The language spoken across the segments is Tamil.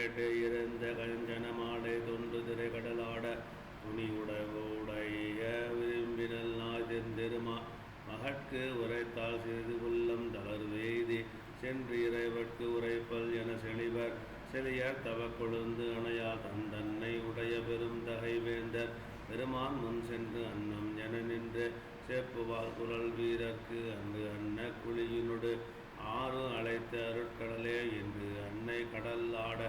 கேட்டு இருந்த கஞ்சன மாலை தொண்டு திரை கடலாட துணி உடைய விரும்பினல் நாதிருமா மகட்கு உரைத்தால் சிறிது உள்ளம் தளர்வெய்தி சென்று இறைவற்கு உரைப்பல் என செழிவர் செழியர் தவ கொழுந்து அணையா தந்தன்னை உடைய பெரும் தகை வேந்தர் பெருமான் முன் சென்று அன்னம் என நின்று சேப்புவால் குரல் வீரர்க்கு அன்று அன்ன குழியினொடு ஆறு அழைத்த அருட்கடலே என்று அன்னை கடல் ஆட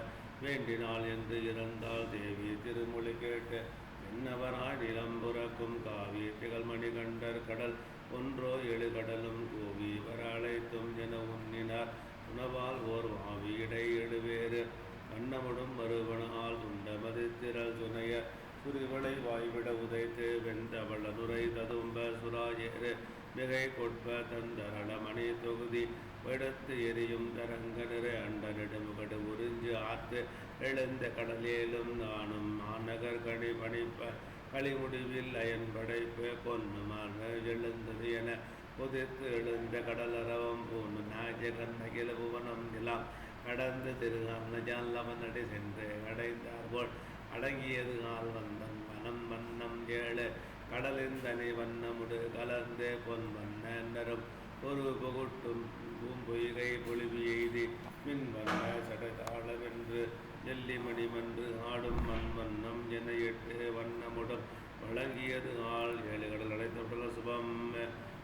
வேண்டினாள் என்று இறந்தாள் தேவி திருமொழி கேட்டு என்னவராய் நிலம்புறக்கும் காவி திகழ்மணி கண்டர் கடல் ஒன்றோ எழுகடலும் கோவி வர அழைத்தும் என உண்ணினார் உணவால் ஓர் வாவி இடை எழுவேறு வண்ணமுடும் மறுவனால் உண்ட மதித்திரல் துணைய சுரிவளை வாய்விட உதைத்து வெந்தவள நுரை ததும்ப சுராயேறு மிகை கொட்ப தந்தரள மணி தொகுதி வெடுத்து எரியும் தரங்க நிறை அண்ட நெடுமுகடு உறிஞ்சு ஆத்து எழுந்த கடலேலும் நானும் மாநகர் கணி பணிப்ப களிமுடிவில் அயன் படைப்பு பொன்னுமான எழுந்தது என புதித்து எழுந்த கடலரவம் பூண்டு நாஜ கண்ணகில புவனம் நிலம் கடந்து திருகான ஜாலவனடி சென்று அடைந்தார் போல் அடங்கியது ஆள் வந்தன் வனம் வண்ணம் ஏழு கடலின் தனி வண்ணமுடு கலந்து பொன் வண்ணரும் ஒரு புகுட்டும் பூம்பொய்கை பொழிவு எய்தி மின் வண்ண சடதாளவென்று எல்லிமணி மன்று ஆடும் மண் வண்ணம் என எட்டு வண்ணமுடன் வழங்கியது ஆள் ஏழு கடல் அழைத்த சுபம்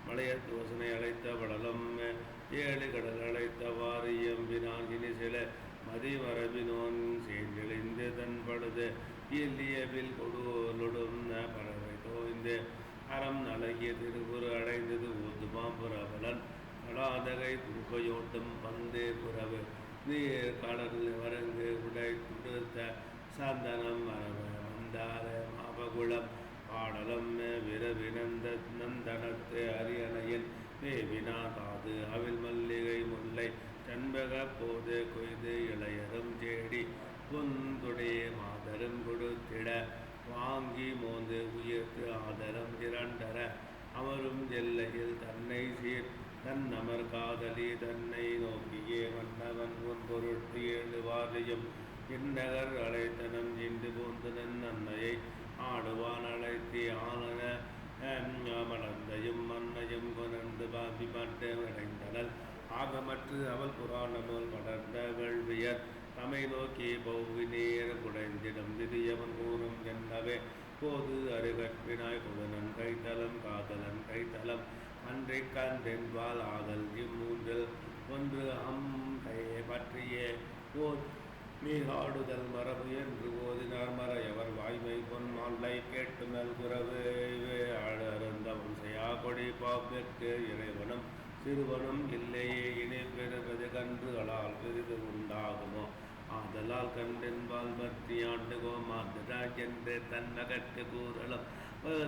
மலைய தோசனை அழைத்த வடலம் ஏழு கடல் அழைத்த வாரியம்பினான் இனி சில மதிமரபினோன் சேஞ்செழிந்து தன்படுது இல்லியவில் கொடுலொடும் பறவை தோய்ந்து அறம் அழகிய திருக்குறு அடைந்தது ஊத்து பாம்புரவலன் கடாதகை குறுப்பையோட்டும் பந்து புறவு நீர் கடல் வரங்கு உடை துடுத்த சந்தனம் மரப வந்தார மாபகுளம் பாடலம் விரவினந்த நந்தனத்து அரியணையில் மேவினா தாது அவில் மல்லிகை முல்லை செண்பக போது கொய்து இளையரும் தேடி புந்துடைய மாதரும் கொடுத்திட வாங்கி மோந்து உயிர்த்து ஆதரம் திரண்டர அமரும் எல்லையில் தன்னை சீர் தன்னமர் காதலி தன்னை நோக்கியே மன்னவன் உன் பொருட்டு ஏழு வாரியம் இந்நகர் அழைத்தனம் இன்று போந்தனன் அன்னையை ஆடுவான் அழைத்தி ஆனன மலர்ந்தையும் மன்னையும் கொணர்ந்து பாபி பட்டு அடைந்தனல் ஆகமற்று அவள் புராணமுல் படர்ந்த வேள்வியர் தமை நோக்கி பௌவி நேர குடைந்திடம் திரியவன் கூறும் என்னவே போது அருகற்பினாய் குதனன் கைத்தலம் காதலன் கைத்தலம் அன்றை கண்டென்பால் ஆதல் இம்மூன்றில் ஒன்று கையை பற்றியே போர் மீகாடுதல் மரபு என்று ஓதினார் மறையவர் வாய்மை பொன் மாலை கேட்டு நல்குறவு அழந்தவன் செய்யா கொடி பாப்பிற்கு இறைவனும் சிறுவனும் இல்லையே இணை பெறுவது கன்றுகளால் பெரிது உண்டாகுமோ ஆதலால் கண்டென்பால் பற்றி ஆண்டுகோ மாதராஜ் என்று தன்னகட்டு கூறலும்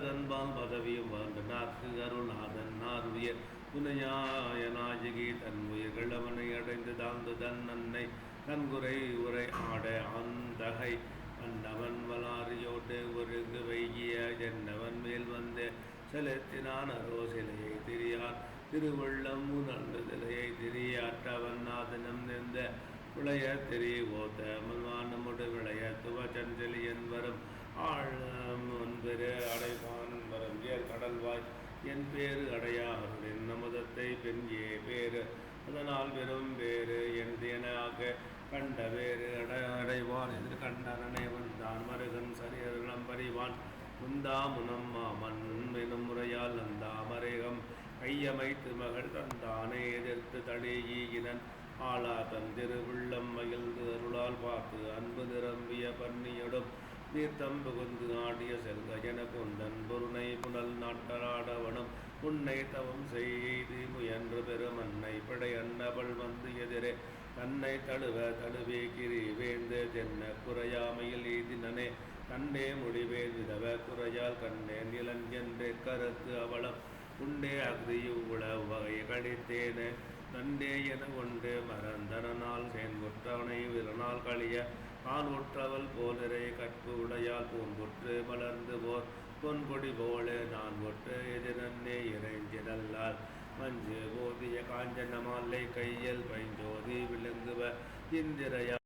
தன்பால் பதவியும் வாழ்ந்த நாற்கு அருளாதன் நார்வியர் துணையாயனாஜகி தன் உயிர்கள் அவனை அடைந்து தாழ்ந்து தன் அன்னை கண்குறை உரை ஆட அந்தகை அன்னவன் வளாரியோட்டு ஒருங்கு வைகிய ஜன்னவன் மேல் வந்து செலுத்தினான் அரோ சிலையை திரியார் திருவள்ளம் உணர்ந்து சிலையை திரியாற்றவன் நாதனம் நின்ற விளைய திரி ஓத்த மல்வானமுடு விளைய துவச்சஞ்சலி என்பரும் ஆழம் ஒன்பெரு அடைவான் வரும் ஏர் கடல்வாய் என் பேரு அடையாருடன் நமுதத்தை பெண் பேரு அதனால் வெறும் வேறு என் தேனாக கண்ட வேறு அடைவான் எதிர் கண்டனே வந்தான் மருகன் சரியருளம் பறிவான் முந்தாமுனம் மாமன் எனும் முறையால் நந்தாமரேகம் கையமைத்து மகள் தந்தானே எதிர்த்து தடையீகினன் ஆளா தந்திரு உள்ளம் மகிழ்ந்து அருளால் பார்த்து அன்பு நிரம்பிய பன்னியடும் நீர்த்தம் புகுந்து ஆடிய செல்க என கொண்டன் பொருணை புனல் நாட்டராடவனும் உன்னை தவம் செய்து முயன்று பெருமன்னை படை அன்னவள் வந்து எதிரே தன்னை தழுவே கிரி வேந்து தென்ன குறையாமையில் எய்தினனே கண்ணே முடிவே விதவ குறையால் கண்ணே நிலன் என்று கருத்து அவளம் உண்டே அக்தியு உளவு வகை கடித்தேனே நண்டே என கொண்டு மறந்தனால் சேன்குற்றவனை விரனால் கழிய தான் ஒற்றவள் போலரை கற்பு உடையால் பூன்பொற்று மலர்ந்து போர் பொன்கொடி போல நான் ஒற்று எதிரன்னே இறைஞ்சினல்லால் மஞ்சு போதிய காஞ்சன மாலை கையில் பைஞ்சோதி விழுங்குவ இந்திரையா